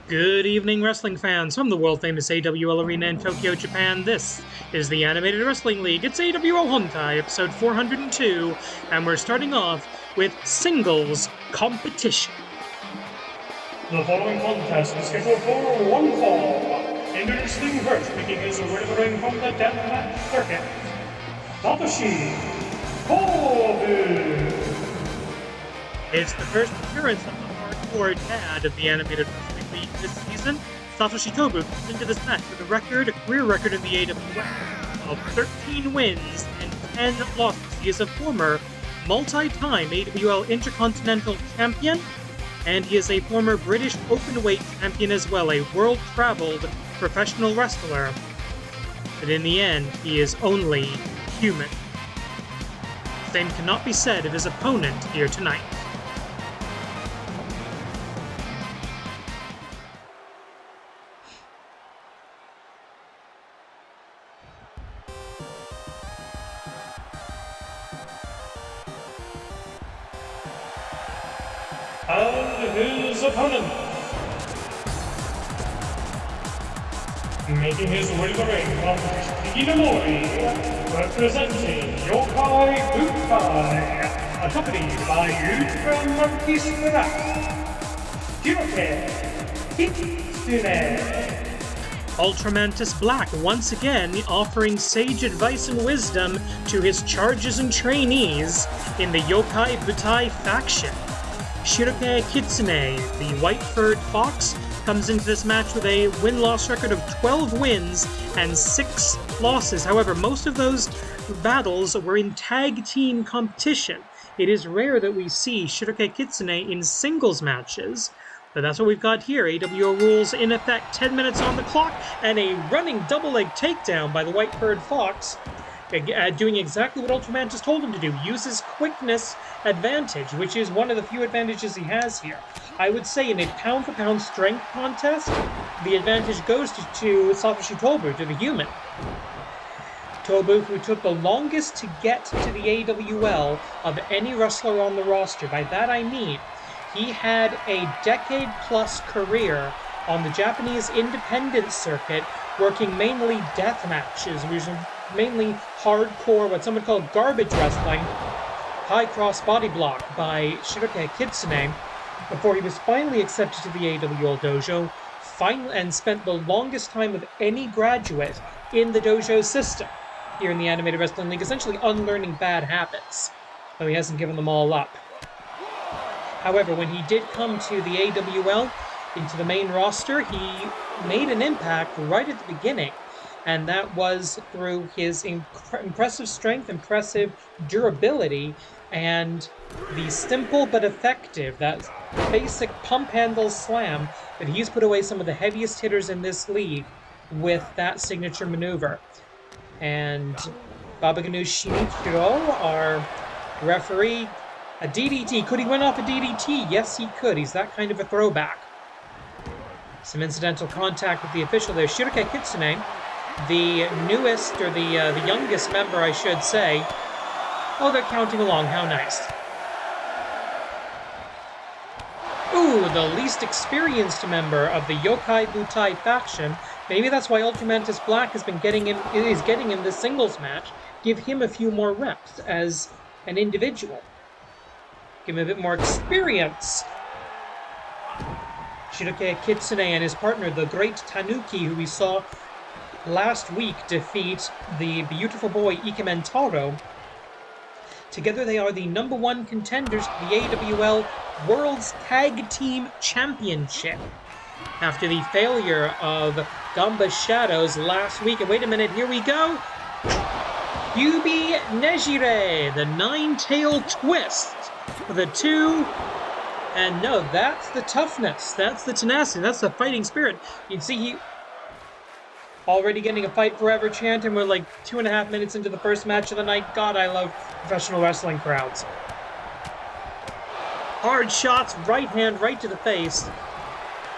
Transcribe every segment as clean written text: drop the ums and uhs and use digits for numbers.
Good evening, wrestling fans. From the world-famous AWL Arena in Tokyo, Japan, this is the Animated Wrestling League. It's AWL Hontai, episode 402, and we're starting off with singles competition. The following contest is scheduled for one fall. Introducing first, making his way to the ring from the deathmatch circuit, Satoshi, Tobu. It's the first appearance of the hardcore dad of the Animated Wrestling League this season. Satoshi Tobu comes into this match with a career record in the AWL of 13 wins and 10 losses. He is a former multi-time AWL Intercontinental Champion, and he is a former British Openweight Champion as well, a world-traveled professional wrestler. But in the end, he is only human. The same cannot be said of his opponent here tonight. And his opponent, making his way to the ring from Shida, representing Yokai Hontai, accompanied by Ultramantis, Shiroke, Kitsune. Ultramantis Black once again offering sage advice and wisdom to his charges and trainees in the Yokai Hontai faction. Shiroke Kitsune, the white-furred fox, comes into this match with a win-loss record of 12 wins and 6 losses. However, most of those battles were in tag team competition. It is rare that we see Shiroke Kitsune in singles matches, but that's what we've got here. AWL rules in effect, 10 minutes on the clock, and a running double-leg takedown by the white-furred fox, doing exactly what Ultramantis told him to do. Use his quickness advantage, which is one of the few advantages he has here. I would say in a pound-for-pound strength contest, the advantage goes to Satoshi Tobu, to the human. Tobu, who took the longest to get to the AWL of any wrestler on the roster. By that I mean, he had a decade-plus career on the Japanese independent circuit, working mainly death matches, which are mainly hardcore, what some would call garbage wrestling, high cross body block by Shiroke Kitsune, before he was finally accepted to the AWL dojo, and spent the longest time of any graduate in the dojo system here in the Animated Wrestling League, essentially unlearning bad habits, though he hasn't given them all up. However, when he did come to the AWL, into the main roster, he made an impact right at the beginning, and that was through his impressive strength, impressive durability, and the simple but effective, that basic pump handle slam that he's put away some of the heaviest hitters in this league with that signature maneuver. And Babaganu Shinichiro, our referee, a DDT. Could he win off a DDT? Yes, he could. He's that kind of a throwback. Some incidental contact with the official there. Shiroke Kitsune, the newest, or the youngest member, I should say. Oh, they're counting along. How nice. Ooh, the least experienced member of the Yokai Hontai faction. Maybe that's why Ultramantis Black is getting him this singles match. Give him a few more reps as an individual. Give him a bit more experience. Shiroke Kitsune and his partner, the Great Tanuki, who we saw last week defeat the beautiful boy Ikementaro. Together they are the #1 contenders to the AWL World's Tag Team Championship. After the failure of Gamba Shadows last week, and wait a minute, here we go! Yubi Nejire, the nine-tail twist for the two. And no, that's the toughness, that's the tenacity, that's the fighting spirit. You can see he already getting a fight forever chant, and we're like 2.5 minutes into the first match of the night. God, I love professional wrestling crowds. Hard shots, right hand, right to the face.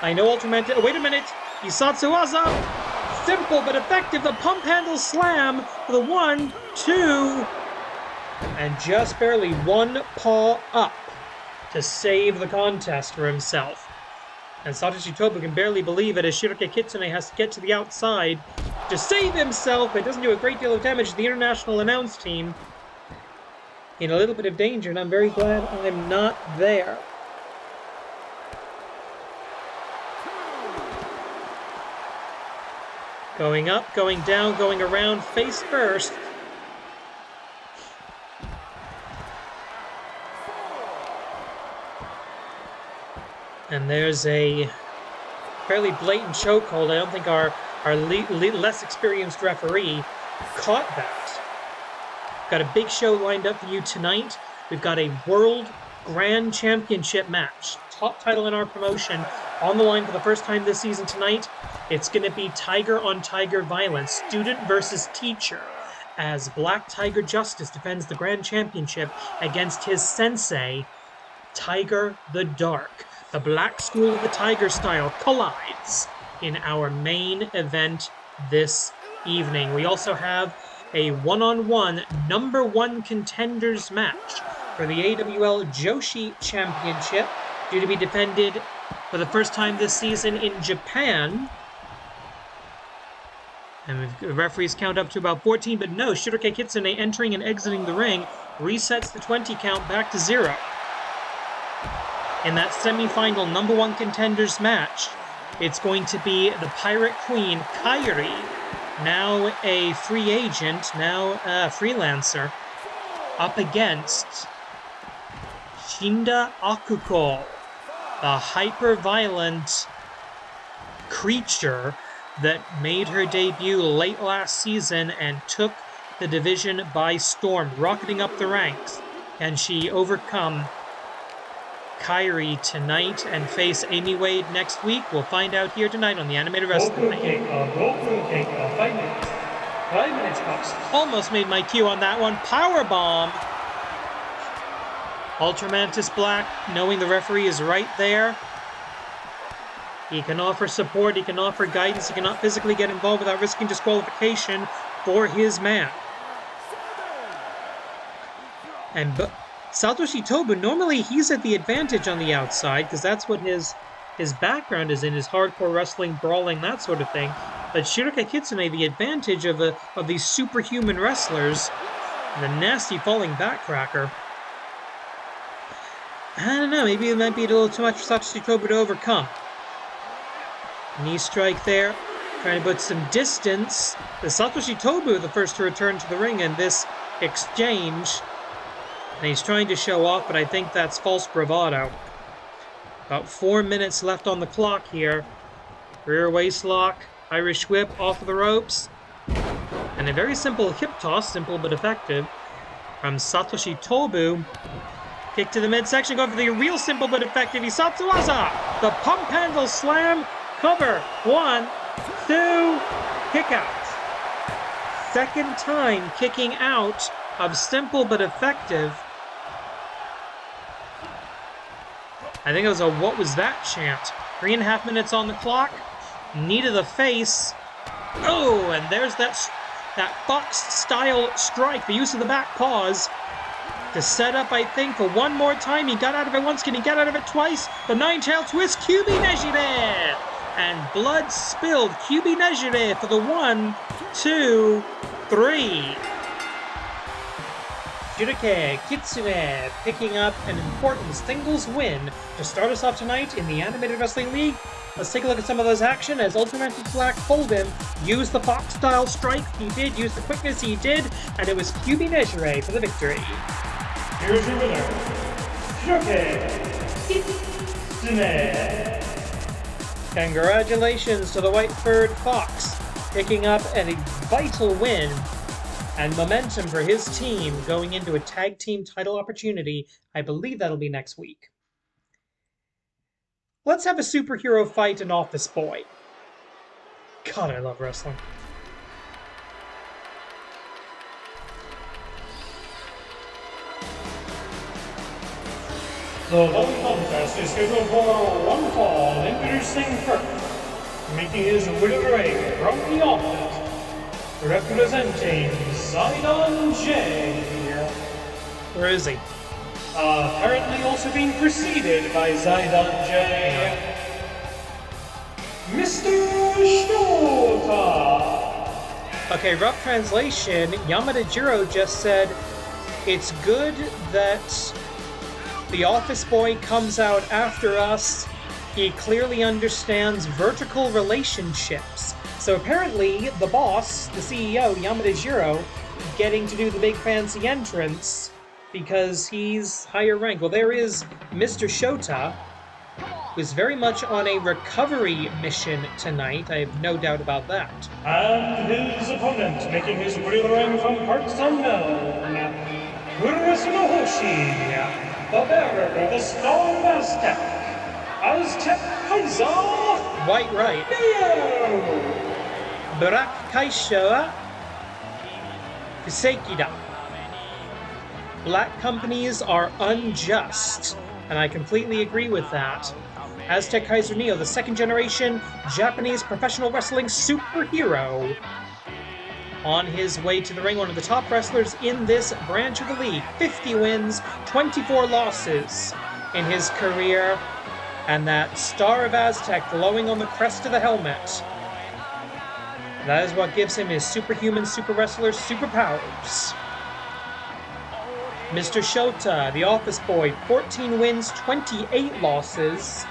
I know Ultramantis. Oh, wait a minute! Isatsuwaza! Simple but effective, the pump handle slam for the 1, 2, and just barely one paw up to save the contest for himself. And Satoshi Tobu can barely believe it as Shiroke Kitsune has to get to the outside to save himself, but doesn't do a great deal of damage to the international announce team. In a little bit of danger, and I'm very glad I'm not there. Going up, going down, going around, face first. And there's a fairly blatant chokehold. I don't think our less experienced referee caught that. Got a big show lined up for you tonight. We've got a World Grand Championship match. Top title in our promotion on the line for the first time this season tonight. It's going to be Tiger on Tiger violence, student versus teacher, as Black Tiger Justice defends the Grand Championship against his sensei, Tiger the Dark. The Black School of the Tiger style collides in our main event this evening. We also have a one-on-one number 1 contenders match for the AWL Joshi Championship, due to be defended for the first time this season in Japan. And the referees count up to about 14, but no, Shiroke Kitsune entering and exiting the ring resets the 20 count back to 0. In that semi-final number 1 contenders match, it's going to be the Pirate Queen, KAIRI, now a free agent, now a freelancer, up against Shida Akuko, the hyper-violent creature that made her debut late last season and took the division by storm, rocketing up the ranks. Can she overcome KAIRI tonight and face Amy Wade next week? We'll find out here tonight on the Animated Wrestling. 5 minutes. 5 minutes cost. Almost made my cue on that one. Powerbomb. Ultramantis Black, knowing the referee is right there. He can offer support, he can offer guidance, he cannot physically get involved without risking disqualification for his man. And Satoshi Tobu, normally he's at the advantage on the outside, because that's what his background is in, his hardcore wrestling, brawling, that sort of thing. But Shiroke Kitsune, the advantage of these superhuman wrestlers, the nasty falling backcracker. I don't know, maybe it might be a little too much for Satoshi Tobu to overcome. Knee strike there, trying to put some distance. The Satoshi Tobu, the first to return to the ring in this exchange. And he's trying to show off, but I think that's false bravado. About 4 minutes left on the clock here. Rear waist lock, Irish whip off of the ropes. And a very simple hip toss, simple but effective, from Satoshi Tobu. Kick to the midsection, going for the real simple but effective Isatsuwaza! The pump handle slam, cover, 1, 2, kick out. Second time kicking out of simple but effective. I think it was a "what was that" chant. 3.5 minutes on the clock. Knee to the face. Oh, and there's that Fox-style strike, the use of the back paws to set up, I think, for one more time. He got out of it once. Can he get out of it twice? The 9-tail twist, Kyubi Nejire! And blood spilled. Kyubi Nejire for the 1, 2, 3. Shiroke Kitsune picking up an important singles win to start us off tonight in the Animated Wrestling League. Let's take a look at some of those action as Ultramantis Black pulled him. Used the Fox-style strike, he did. Used the quickness, he did. And it was Kyubi Nejire for the victory. Here's your winner, Shiroke Kitsune. Congratulations to the white-furred Fox, picking up a vital win and momentum for his team going into a tag team title opportunity. I believe that'll be next week. Let's have a superhero fight an office boy. God, I love wrestling. The following contest is scheduled for one fall. Introducing first, making his way to the ring from the office, representing Zidon J. Where is he? Apparently also being preceded by Zidon J. Mr. Shota. Okay, rough translation, Yamadajiro just said, it's good that the office boy comes out after us. He clearly understands vertical relationships. So apparently, the boss, the CEO, Yamadajiro, getting to do the big fancy entrance because he's higher rank. Well, there is Mr. Shota, who's very much on a recovery mission tonight. I have no doubt about that. And his opponent, making his wheelering from parts unknown, Satoshi, the bearer of the Star of Aztec, Azteckaizer White right. NEO. Kaisha Kusekida. Black companies are unjust, and I completely agree with that. Azteckaizer NEO, the second generation Japanese professional wrestling superhero. On his way to the ring, one of the top wrestlers in this branch of the league. 50 wins, 24 losses in his career, and that Star of Aztec glowing on the crest of the helmet. That is what gives him his superhuman, super wrestler superpowers. Mr. Shota, the office boy, 14 wins, 28 losses.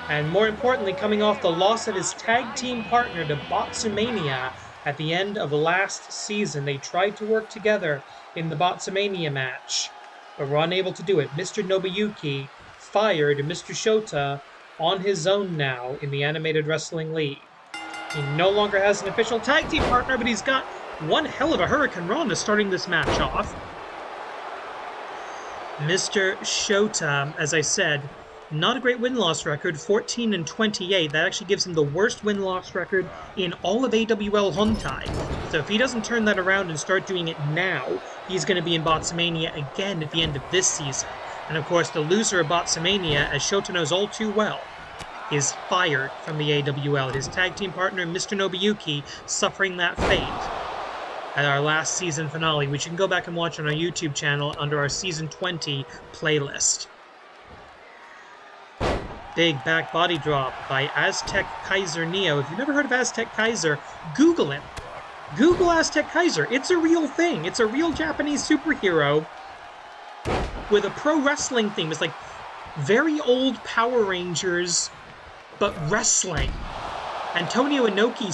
And more importantly, coming off the loss of his tag team partner to Botsumania at the end of last season. They tried to work together in the Botsumania match, but were unable to do it. Mr. Nobuyuki fired Mr. Shota on his own now in the Animated Wrestling League. He no longer has an official tag team partner, but he's got one hell of a Hurricane Rana starting this match off. Mr. Shota, as I said, not a great win-loss record, 14-28. That actually gives him the worst win-loss record in all of AWL Hontai. So if he doesn't turn that around and start doing it now, he's going to be in Botsumania again at the end of this season. And of course, the loser of Botsumania, as Shota knows all too well, is fired from the AWL. His tag team partner, Mr. Nobuyuki, suffering that fate at our last season finale, which you can go back and watch on our YouTube channel under our Season 20 playlist. Big back body drop by Azteckaizer NEO. If you've never heard of Azteckaizer, Google him. Google Azteckaizer. It's a real thing. It's a real Japanese superhero with a pro wrestling theme. It's like very old Power Rangers, but wrestling. Antonio Inoki,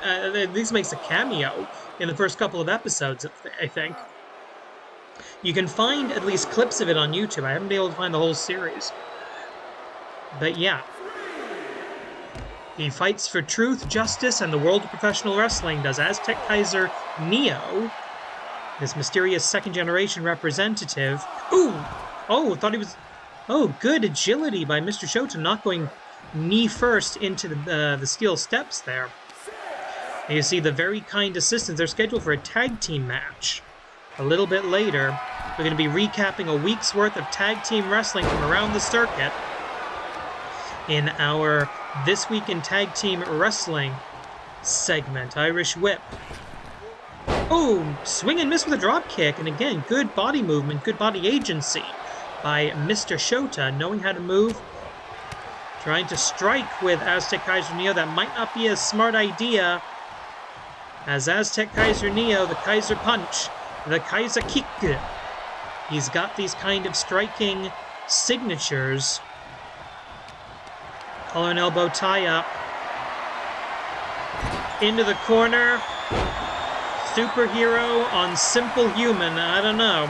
at least makes a cameo in the first couple of episodes, I think. You can find at least clips of it on YouTube. I haven't been able to find the whole series. But yeah, he fights for truth, justice, and the world of professional wrestling, does Azteckaizer NEO, this mysterious second-generation representative. Ooh! Oh, thought he was... Oh, good agility by Mr. Shota, not going knee first into the steel steps there. And you see the very kind assistants. They're scheduled for a tag team match. A little bit later, we're going to be recapping a week's worth of tag team wrestling from around the circuit in our This Week in Tag Team Wrestling segment. Irish Whip. Oh, swing and miss with a drop kick. And again, good body movement, good body agency by Mr. Shota, knowing how to move. Trying to strike with Azteckaizer NEO. That might not be a smart idea, as Azteckaizer NEO, the Kaiser Punch, the Kaiser Kick. He's got these kind of striking signatures. Collar and elbow tie-up. Into the corner. Superhero on Simple Human. I don't know.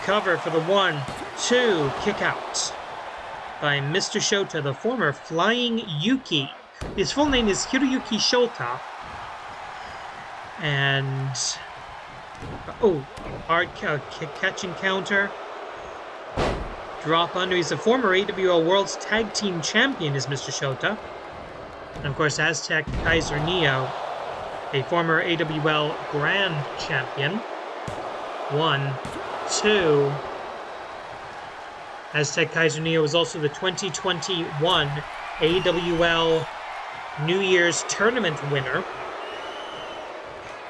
Cover for the 1-2 kick out by Mr. Shota, the former Flying Yuki. His full name is Hiroyuki Shota. And... oh, hard catch and counter. Drop under. He's a former AWL World's Tag Team Champion, is Mr. Shota. And of course, Azteckaizer NEO, a former AWL Grand Champion. 1-2. Azteckaizer NEO is also the 2021 AWL New Year's Tournament winner.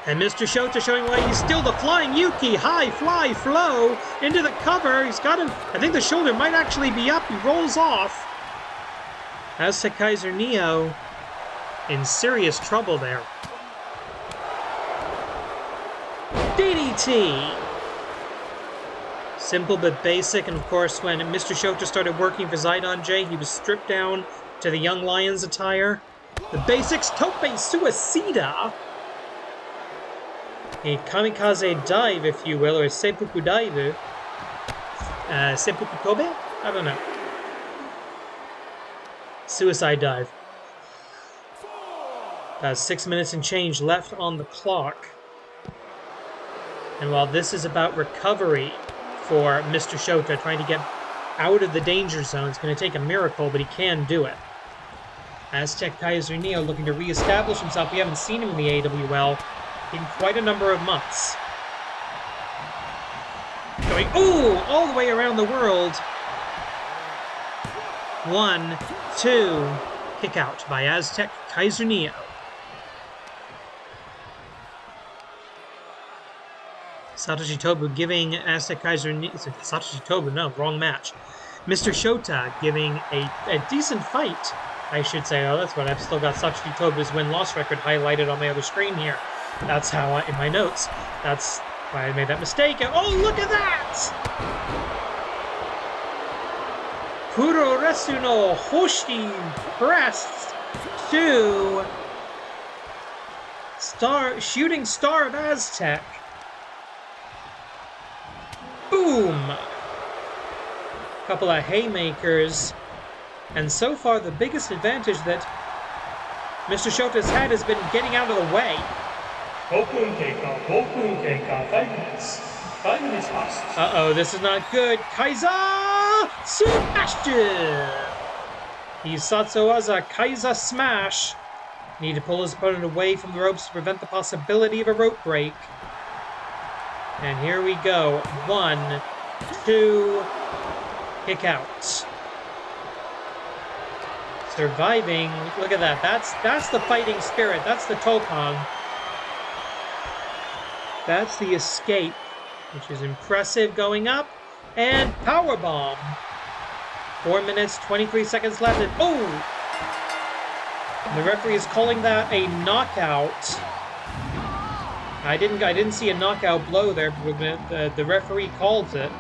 And Mr. Shota showing why he's still the Flying Yuki. High fly flow into the cover. He's got him. I think the shoulder might actually be up. He rolls off. Azteckaizer NEO in serious trouble there. DDT! Simple but basic, and of course when Mr. Shota started working for Zidon J, he was stripped down to the Young Lions attire. The basics, Tope Suicida! A kamikaze dive, if you will, or seppuku dive. Seppuku Tobe? I don't know. Suicide dive. 6 minutes and change left on the clock. And while this is about recovery for Mr. Shota, trying to get out of the danger zone, it's going to take a miracle, but he can do it. Azteckaizer NEO looking to re-establish himself. We haven't seen him in the AWL in quite a number of months. Going, ooh, all the way around the world. 1, 2, kick out by Azteckaizer NEO. Satoshi Tobu giving Azteckaizer NEO... Satoshi Tobu, no, wrong match. Mr. Shota giving a decent fight, I should say. Oh, that's what I've still got Satoshi Tobu's win-loss record highlighted on my other screen here. That's how in my notes. That's why I made that mistake. Oh, look at that! Kuro Resu no Hoshi pressed to Shooting Star of Aztec. Boom! Couple of haymakers. And so far, the biggest advantage that Mr. Shota's had has been getting out of the way. 5 minutes. 5 minutes passed. Uh-oh, this is not good. Kaiser smashed it! Hisatsuwaza Kaiser smash. Need to pull his opponent away from the ropes to prevent the possibility of a rope break. And here we go. 1, 2, kick out. Surviving. Look at that. That's the fighting spirit. That's the Topon. That's the escape, which is impressive. Going up and powerbomb. 4 minutes, 23 seconds left. And oh! The referee is calling that a knockout. I didn't see a knockout blow there, but the referee called it.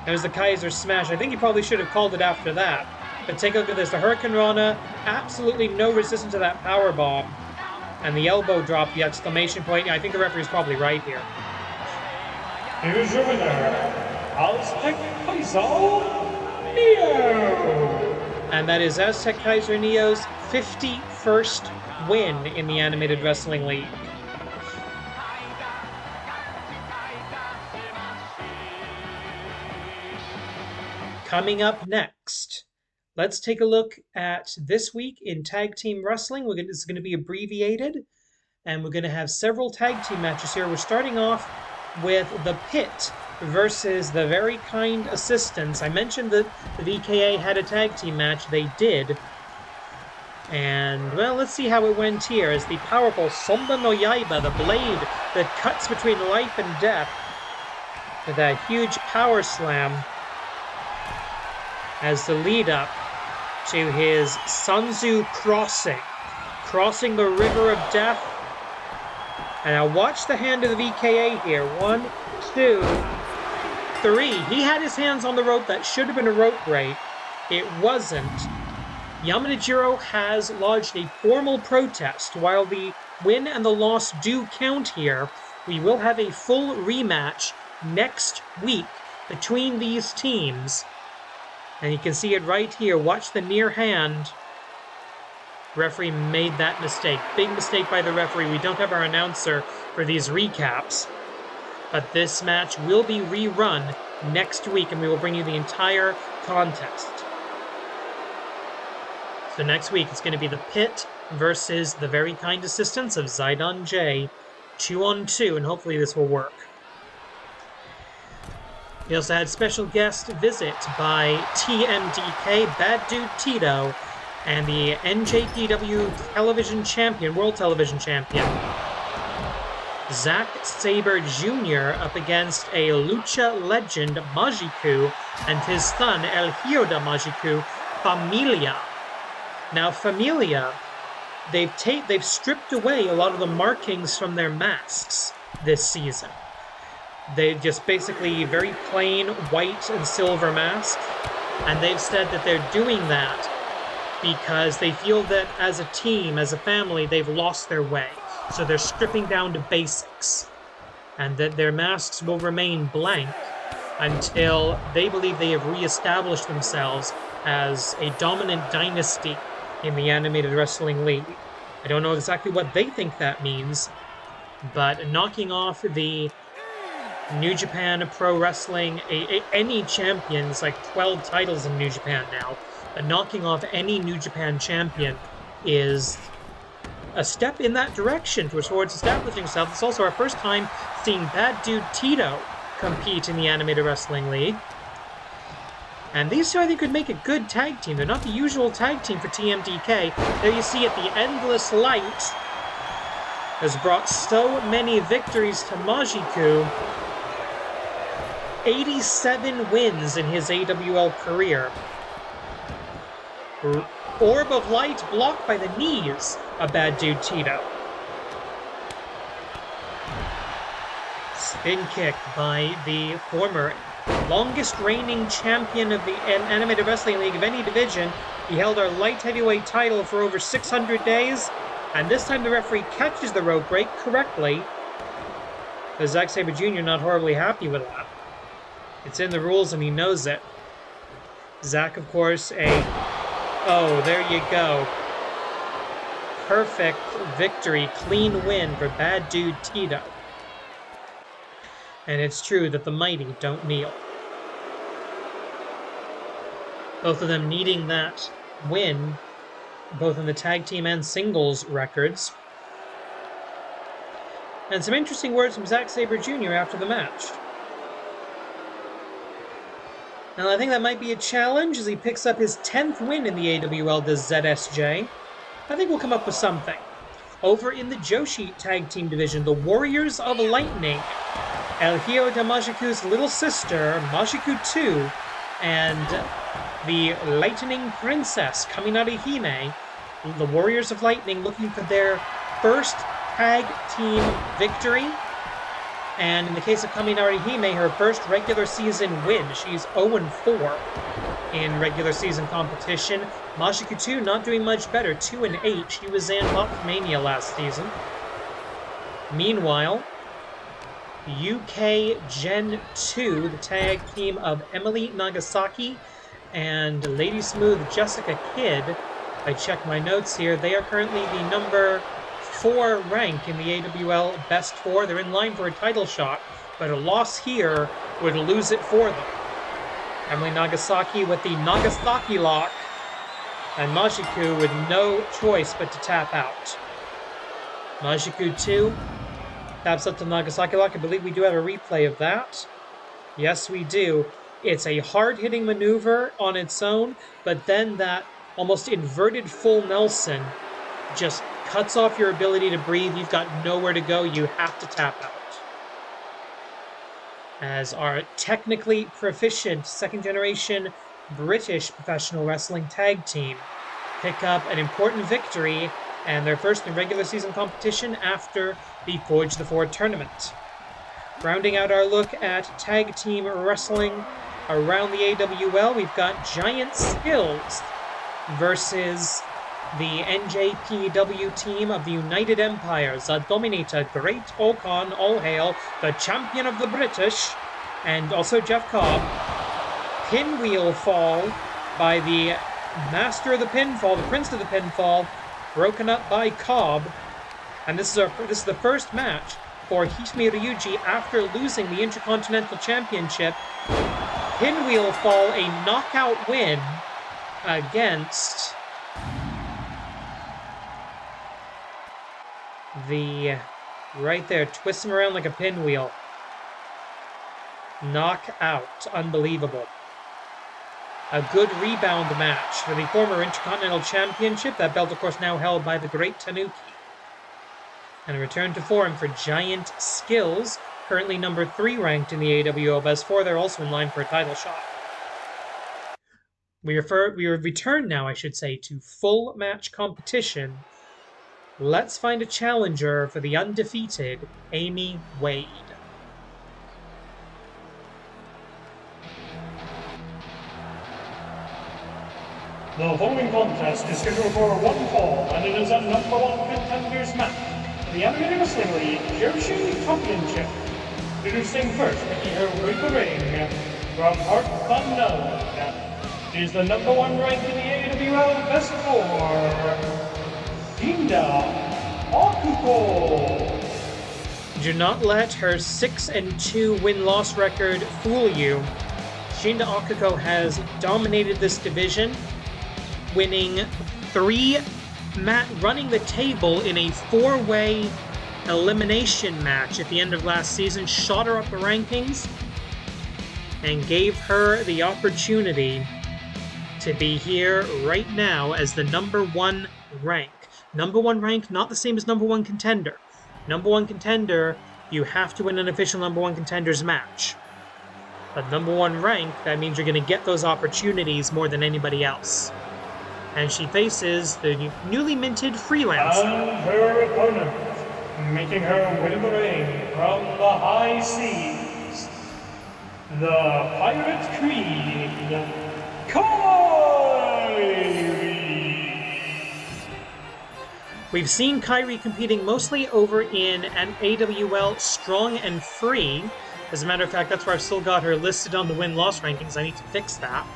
It was the Kaiser smash. I think he probably should have called it after that. But take a look at this. The Hurricane Rana, absolutely no resistance to that power bomb. And the elbow drop, the exclamation point. I think the referee's probably right here. Here's your winner, Azteckaizer NEO! And that is Azteckaizer NEO's 51st win in the Animated Wrestling League. Coming up next, let's take a look at this week in Tag Team Wrestling. This is going to be abbreviated, and we're going to have several tag team matches here. We're starting off with The Pit versus the Very Kind Assistants. I mentioned that the VKA had a tag team match. They did. And, well, let's see how it went here. As the powerful Sonda no Yaiba, the blade that cuts between life and death, with that huge power slam as the lead-up to his Sanzu crossing the river of death. And now watch the hand of the VKA here. 1, 2, 3. He had his hands on the rope. That should have been a rope break. It wasn't. Yamanojiro has lodged a formal protest. While the win and the loss do count here, we will have a full rematch next week between these teams. And you can see it right here. Watch the near hand. Referee made that mistake. Big mistake by the referee. We don't have our announcer for these recaps. But this match will be rerun next week, and we will bring you the entire contest. So next week, it's going to be The Pit versus the Very Kind Assistants of Zidon J. 2-on-2, and hopefully this will work. We also had special guest visit by TMDK, Bad Dude Tito, and the NJPW Television Champion, World Television Champion, Zack Sabre Jr. up against a Lucha legend, Majiku, and his son, El Hyoda Majiku, Familia. Now, Familia, they've stripped away a lot of the markings from their masks this season. They just basically very plain white and silver masks, and they've said that they're doing that because they feel that as a team, as a family, they've lost their way. So they're stripping down to basics, and that their masks will remain blank until they believe they have reestablished themselves as a dominant dynasty in the Animated Wrestling League. I don't know exactly what they think that means, but knocking off the New Japan Pro Wrestling, any champions, like 12 titles in New Japan now, knocking off any New Japan champion is a step in that direction towards establishing himself. It's also our first time seeing Bad Dude Tito compete in the Animated Wrestling League. And these two, I think, could make a good tag team. They're not the usual tag team for TMDK. There you see it, the Endless Light has brought so many victories to Majiku. 87 wins in his AWL career. Orb of Light blocked by the knees of Bad Dude Tito. Spin kick by the former longest reigning champion of the Animated Wrestling League of any division. He held our light heavyweight title for over 600 days, and this time the referee catches the rope break correctly. But Zack Sabre Jr. not horribly happy with that. It's in the rules and he knows it. Zack, of course, oh, there you go. Perfect victory, clean win for Bad Dude Tito. And it's true that the mighty don't kneel. Both of them needing that win, both in the tag team and singles records. And some interesting words from Zack Sabre Jr. after the match. Now, I think that might be a challenge as he picks up his 10th win in the AWL to ZSJ. I think we'll come up with something. Over in the Joshi tag team division, the Warriors of Lightning, El Hijo de Majiku's little sister, Majiku 2, and the Lightning Princess, Kaminari Hime, the Warriors of Lightning looking for their first tag team victory. And in the case of Kaminari Hime, her first regular season win. She's 0-4 in regular season competition. Majiku 2 not doing much better, 2-8. She was in Mania last season. Meanwhile, UK Gen 2, the tag team of Emily Nagasaki and Lady Smooth Jessica Kidd. I check my notes here. They are currently the number 4 rank in the AWL Best 4. They're in line for a title shot, but a loss here would lose it for them. Emily Nagasaki with the Nagasaki lock, and Majiku with no choice but to tap out. Majiku 2 taps up to Nagasaki lock. I believe we do have a replay of that. Yes, we do. It's a hard-hitting maneuver on its own, but then that almost inverted full Nelson just cuts off your ability to breathe. You've got nowhere to go. You have to tap out. As our technically proficient second-generation British professional wrestling tag team pick up an important victory and their first in regular season competition after the Forge the Four tournament. Rounding out our look at tag team wrestling around the AWL, we've got Giant Skills versus the NJPW team of the United Empire, the Dominator, Great Okan, all hail, the champion of the British, and also Jeff Cobb. Pinwheel fall by the master of the pinfall, the prince of the pinfall, broken up by Cobb. And this is the first match for Hitomi Ryuji after losing the Intercontinental Championship. Pinwheel fall, a knockout win against right there, twists him around like a pinwheel. Knockout. Unbelievable. A good rebound match for the former Intercontinental Championship. That belt, of course, now held by the Great Tanuki. And a return to form for Giant Skills, currently number 3 ranked in the AWL Best 4. They're also in line for a title shot. We return now, I should say, to full match competition. Let's find a challenger for the undefeated Amy Wade. The following contest is scheduled for one fall, and it is a #1 contenders match for the Animated Wrestling League Joshi Championship. Introducing first, making her way to the ring, from Heart Unknown, is the #1 ranked in the AWL Best 4, Shida Akuko. Do not let her 6-2 win-loss record fool you. Shida Akuko has dominated this division, winning running the table in a 4-way elimination match at the end of last season, shot her up the rankings, and gave her the opportunity to be here right now as the #1 rank. #1 rank, not the same as #1 contender. #1 contender, you have to win an official #1 contenders match. But #1 rank, that means you're going to get those opportunities more than anybody else. And she faces the newly minted freelance. And her opponent, making her way to the ring from the high seas, the Pirate Queen, KAIRI. We've seen KAIRI competing mostly over in an AWL Strong and Free. As a matter of fact, that's where I've still got her listed on the win-loss rankings. I need to fix that.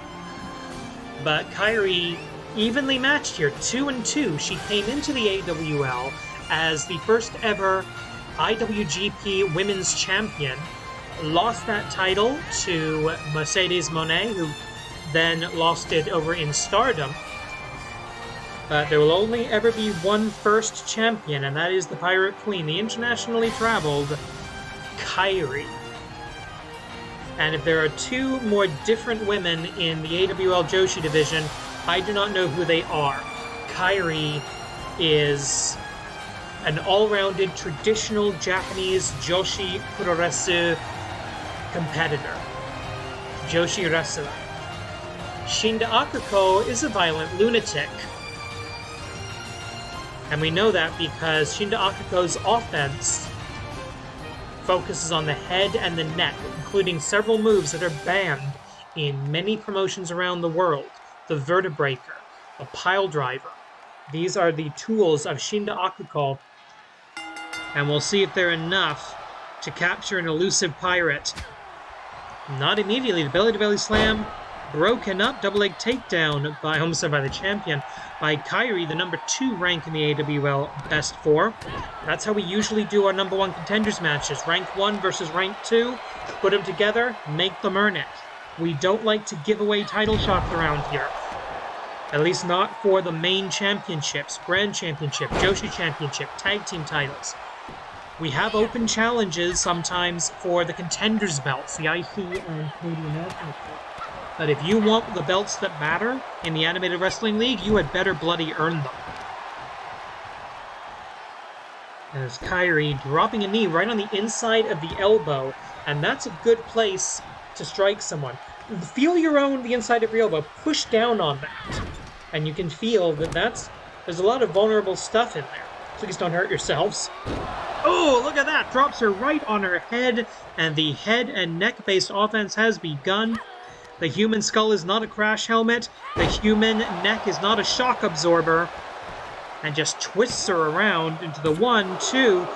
But KAIRI evenly matched here, 2-2. She came into the AWL as the first ever IWGP Women's Champion, lost that title to Mercedes Moné, who then lost it over in Stardom. But there will only ever be one first champion, and that is the Pirate Queen, the internationally traveled KAIRI. And if there are two more different women in the AWL Joshi division, I do not know who they are. KAIRI is an all-rounded traditional Japanese Joshi Puroresu competitor. Joshi wrestler. Shida Akuko is a violent lunatic. And we know that because Shida Akuko's offense focuses on the head and the neck, including several moves that are banned in many promotions around the world. The Vertebraker, a pile driver. These are the tools of Shida Akuko, and we'll see if they're enough to capture an elusive pirate. Not immediately. The belly-to-belly slam, broken up, double leg takedown by Homicide by the champion, by KAIRI, the #2 rank in the AWL Best 4. That's how we usually do our #1 contenders matches. Rank 1 versus rank 2, put them together, make them earn it. We don't like to give away title shots around here. At least not for the main championships, Grand Championship, Joshi Championship, Tag Team titles. We have open challenges sometimes for the contenders belts, the IC and Canadian National. But if you want the belts that matter in the Animated Wrestling League, you had better bloody earn them. As KAIRI dropping a knee right on the inside of the elbow, and that's a good place to strike someone. Feel the inside of your elbow, push down on that, and you can feel that there's a lot of vulnerable stuff in there. Please don't hurt yourselves. Oh, look at that! Drops her right on her head, and the head and neck-based offense has begun. The human skull is not a crash helmet. The human neck is not a shock absorber. And just twists her around into the 1-2.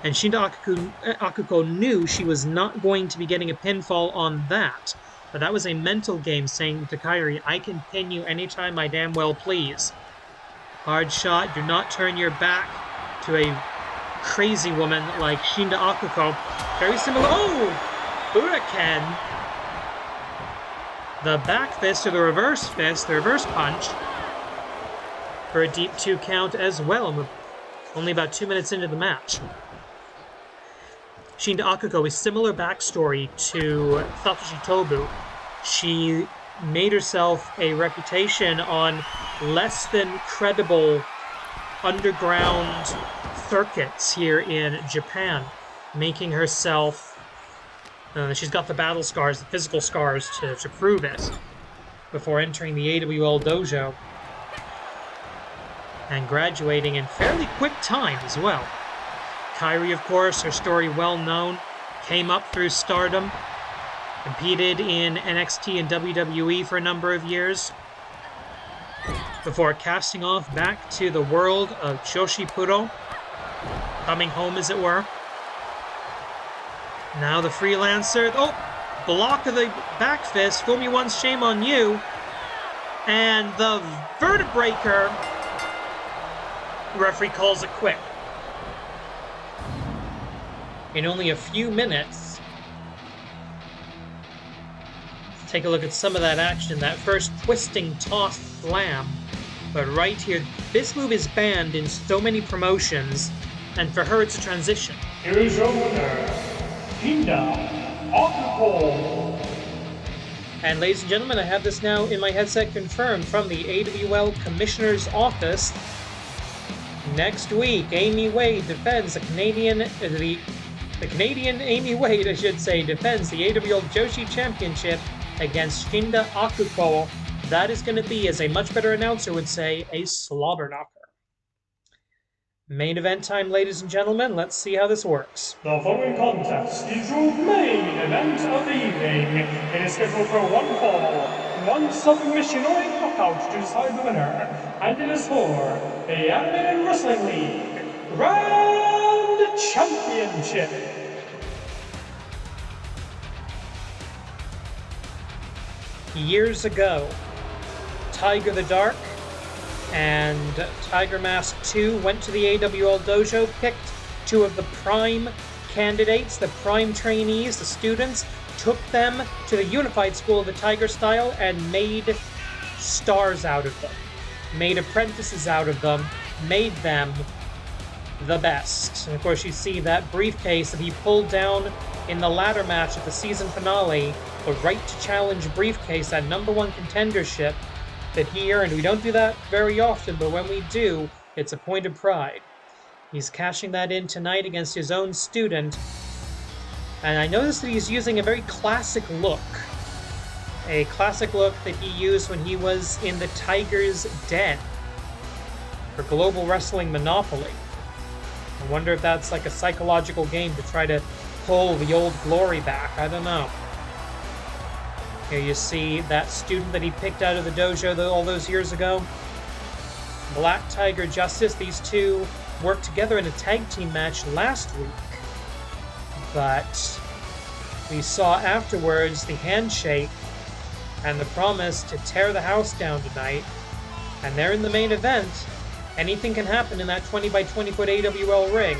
And Shida Akuko knew she was not going to be getting a pinfall on that. But that was a mental game saying to KAIRI, I can pin you anytime I damn well please. Hard shot. Do not turn your back to a crazy woman like Shida Akuko. Very similar. Oh! Hurricane. The back fist or the reverse fist, the reverse punch, for a deep 2 count as well. We're only about 2 minutes into the match. Shida Akuko is similar backstory to Satoshi Tobu. She made herself a reputation on less than credible underground circuits here in Japan, making herself... she's got the battle scars, the physical scars to prove it. before entering the AWL dojo and graduating in fairly quick time as well. KAIRI, of course, her story well known, came up through stardom, competed in NXT and WWE for a number of years, before casting off back to the world of Joshi Puro, coming home as it were. Now the freelancer, block of the back fist, fool me once, shame on you, and the vertebraker, referee calls it quit. In only a few minutes, let's take a look at some of that action, that first twisting toss slam. But right here, this move is banned in so many promotions, and for her it's a transition. Here's your winner, Shida, Akuko. And ladies and gentlemen, I have this now in my headset confirmed from the AWL Commissioner's Office. Next week, Amy Wade defends the Canadian Amy Wade, I should say, defends the AWL Joshi Championship against Shida Akuko. That is going to be, as a much better announcer would say, a slobber knocker. Main event time, ladies and gentlemen. Let's see how this works. The following contest is your main event of the evening. It is scheduled for one fall, one submission or a knockout to decide the winner. And it is for the Animated Wrestling League Grand Championship. Years ago, Tiger the Dark and Tiger Mask 2 went to the AWL dojo, picked two of the prime candidates, the prime trainees, the students, took them to the Unified School of the Tiger Style and made stars out of them, made apprentices out of them, made them the best. And of course you see that briefcase that he pulled down in the ladder match at the season finale, the right to challenge briefcase, that #1 contendership that he earned. We don't do that very often, but when we do, it's a point of pride. He's cashing that in tonight against his own student. And I noticed that he's using a very classic look. A classic look that he used when he was in the Tiger's Den for Global Wrestling Monopoly. I wonder if that's like a psychological game to try to pull the old glory back. I don't know. Here you see that student that he picked out of the dojo all those years ago. Black Tiger Justice. These two worked together in a tag team match last week. But we saw afterwards the handshake and the promise to tear the house down tonight. And they're in the main event. Anything can happen in that 20 by 20 foot AWL ring.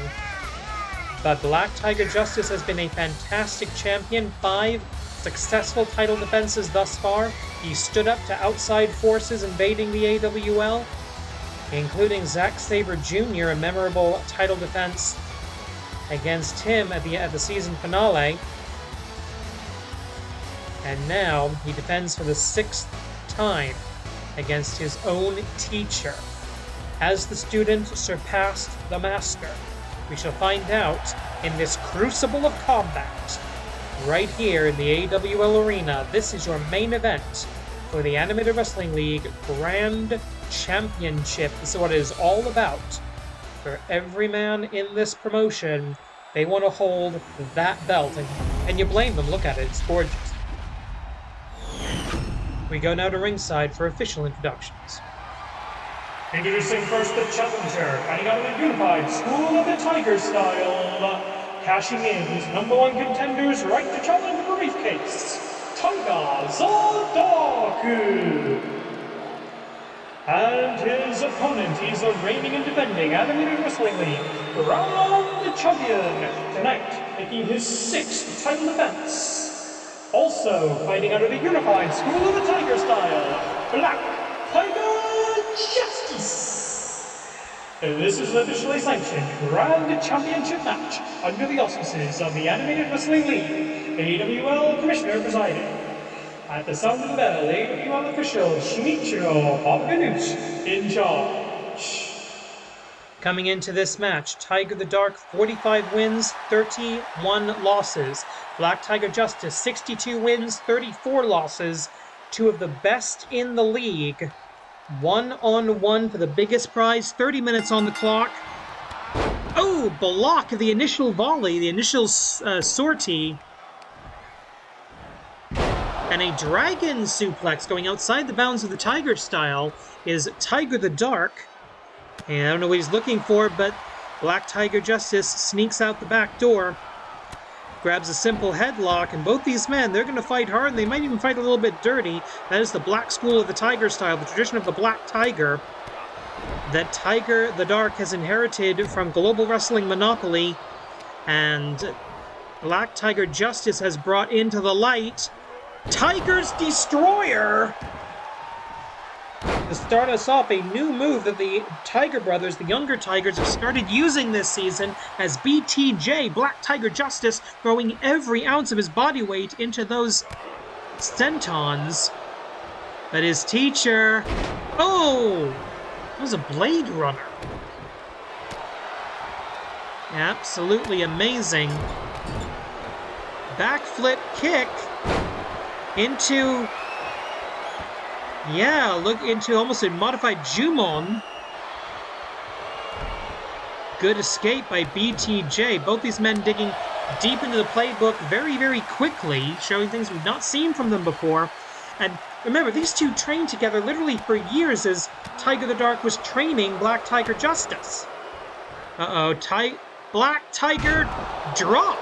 But Black Tiger Justice has been a fantastic champion. 5 successful title defenses thus far. He stood up to outside forces invading the AWL, including Zack Sabre Jr., a memorable title defense against him at the season finale. And now he defends for the 6th time against his own teacher. Has the student surpassed the master? We shall find out in this crucible of combat right here in the AWL Arena. This is your main event for the Animated Wrestling League Grand Championship. This is what it is all about. For every man in this promotion, they want to hold that belt. And you blame them. Look at it. It's gorgeous. We go now to ringside for official introductions. Introducing first the challenger, fighting out of the Unified School of the Tiger Style. Cashing in his #1 contender's right to challenge the briefcase, Tiger Zadaku. And his opponent, he's the reigning and defending Animated Wrestling League Grand Champion, tonight making his 6th title defense. Also fighting out of the Unified School of the Tiger Style, Black Tiger Justice. This is an officially sanctioned Grand Championship match under the auspices of the Animated Wrestling League, AWL Commissioner presiding. At the sound of the bell, AWL official Shinichiro Papaganoush in charge. Coming into this match, Tiger the Dark, 45 wins, 31 losses. Black Tiger Justice, 62 wins, 34 losses. Two of the best in the league. 1-on-1 for the biggest prize. 30 minutes on the clock. Oh, block the initial volley, the initial sortie. And a dragon suplex going outside the bounds of the Tiger style is Tiger the Dark. And I don't know what he's looking for, but Black Tiger Justice sneaks out the back door. Grabs a simple headlock, and both these men, they're going to fight hard, and they might even fight a little bit dirty. That is the Black School of the Tiger style, the tradition of the Black Tiger that Tiger the Dark has inherited from Global Wrestling Monopoly, and Black Tiger Justice has brought into the light Tiger's Destroyer to start us off, a new move that the Tiger brothers, the younger Tigers, have started using this season as BTJ, Black Tiger Justice, throwing every ounce of his body weight into those sentons. But his teacher... Oh! That was a Blade Runner. Absolutely amazing. Backflip kick into... Yeah, look into almost a modified Jumon. Good escape by BTJ. Both these men digging deep into the playbook very, very quickly, showing things we've not seen from them before. And remember, these two trained together literally for years as Tiger the Dark was training Black Tiger Justice. Uh-oh, Black Tiger Drop.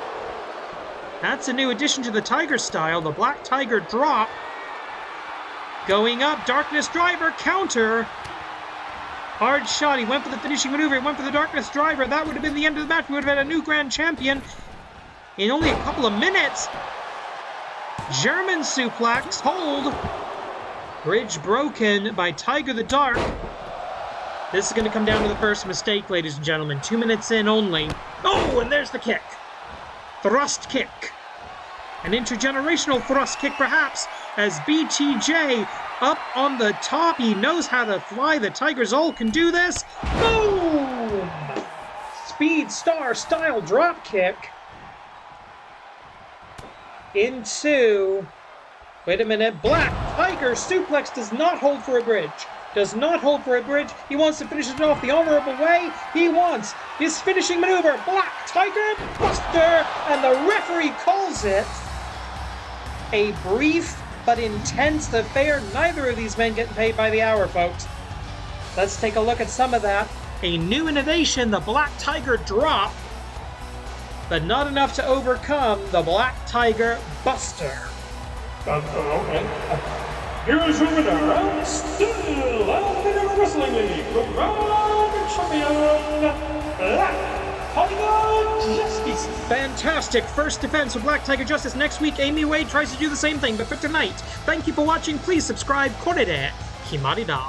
That's a new addition to the Tiger style, the Black Tiger Drop. Going up, Darkness Driver, counter. Hard shot, he went for the finishing maneuver, he went for the Darkness Driver. That would have been the end of the match. We would have had a new Grand Champion in only a couple of minutes. German suplex, hold. Bridge broken by Tiger the Dark. This is going to come down to the first mistake, ladies and gentlemen. 2 minutes in only. Oh, and there's the kick. Thrust kick. An intergenerational thrust kick, perhaps, as BTJ up on the top. He knows how to fly. The Tiger's Ult can do this. Boom! Speed Star style drop kick into... Wait a minute. Black Tiger suplex does not hold for a bridge. Does not hold for a bridge. He wants to finish it off the honorable way. He wants his finishing maneuver. Black Tiger Buster! And the referee calls it a brief but intense affair. Neither of these men getting paid by the hour, folks. Let's take a look at some of that. A new innovation, the Black Tiger Drop, but not enough to overcome the Black Tiger Buster. Okay. Here's your winner, and still AWL Wrestling League Grand Champion, Black Tiger Justice. Fantastic first defense for Black Tiger Justice. Next week, Amy Wade tries to do the same thing, but for tonight, thank you for watching. Please subscribe. Korede. Kimarida.